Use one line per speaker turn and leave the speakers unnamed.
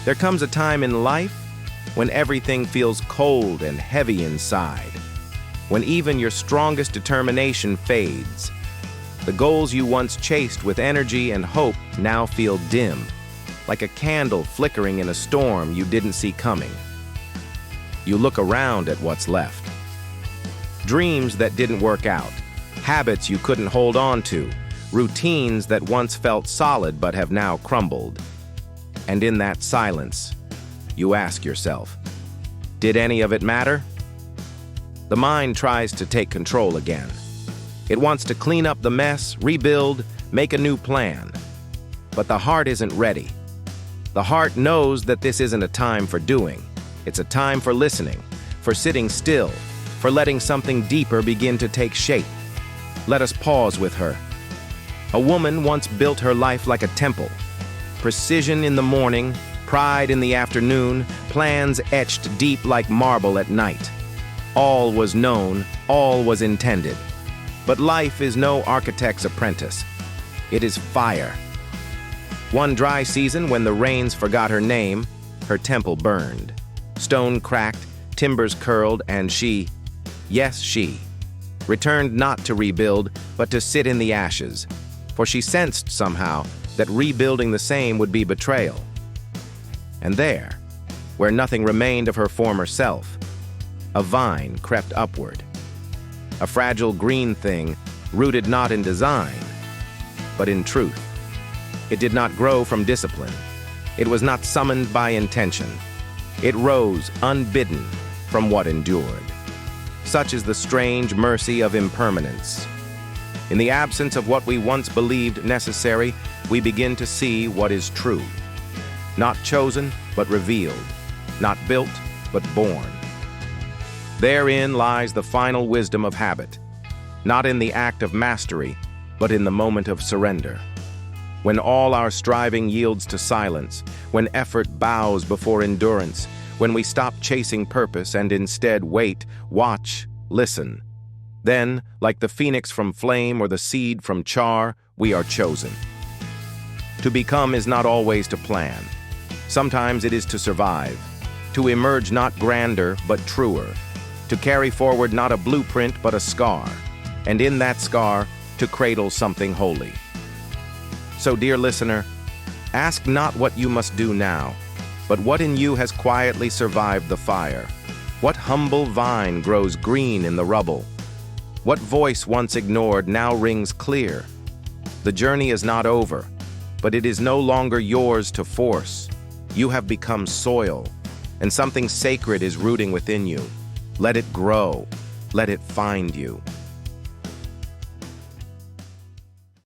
There comes a time in life when everything feels cold and heavy inside, when even your strongest determination fades. The goals you once chased with energy and hope now feel dim, like a candle flickering in a storm you didn't see coming. You look around at what's left. Dreams that didn't work out, habits you couldn't hold on to, routines that once felt solid but have now crumbled. And in that silence, you ask yourself, did any of it matter? The mind tries to take control again. It wants to clean up the mess, rebuild, make a new plan. But the heart isn't ready. The heart knows that this isn't a time for doing. It's a time for listening, for sitting still, for letting something deeper begin to take shape. Let us pause with her. A woman once built her life like a temple. Precision in the morning, pride in the afternoon, plans etched deep like marble at night. All was known, all was intended. But life is no architect's apprentice. It is fire. One dry season, when the rains forgot her name, her temple burned. Stone cracked, timbers curled, and she, yes, she, returned not to rebuild, but to sit in the ashes. For she sensed somehow that rebuilding the same would be betrayal. And there, where nothing remained of her former self, a vine crept upward. A fragile green thing, rooted not in design, but in truth. It did not grow from discipline. It was not summoned by intention. It rose unbidden from what endured. Such is the strange mercy of impermanence. In the absence of what we once believed necessary, we begin to see what is true. Not chosen, but revealed. Not built, but born. Therein lies the final wisdom of habit, not in the act of mastery, but in the moment of surrender. When all our striving yields to silence, when effort bows before endurance, when we stop chasing purpose and instead wait, watch, listen. Then, like the phoenix from flame or the seed from char, we are chosen. To become is not always to plan. Sometimes it is to survive, to emerge not grander but truer, to carry forward not a blueprint but a scar, and in that scar to cradle something holy. So, dear listener, ask not what you must do now, but what in you has quietly survived the fire. What humble vine grows green in the rubble? What voice once ignored now rings clear? The journey is not over, but it is no longer yours to force. You have become soil, and something sacred is rooting within you. Let it grow. Let it find you.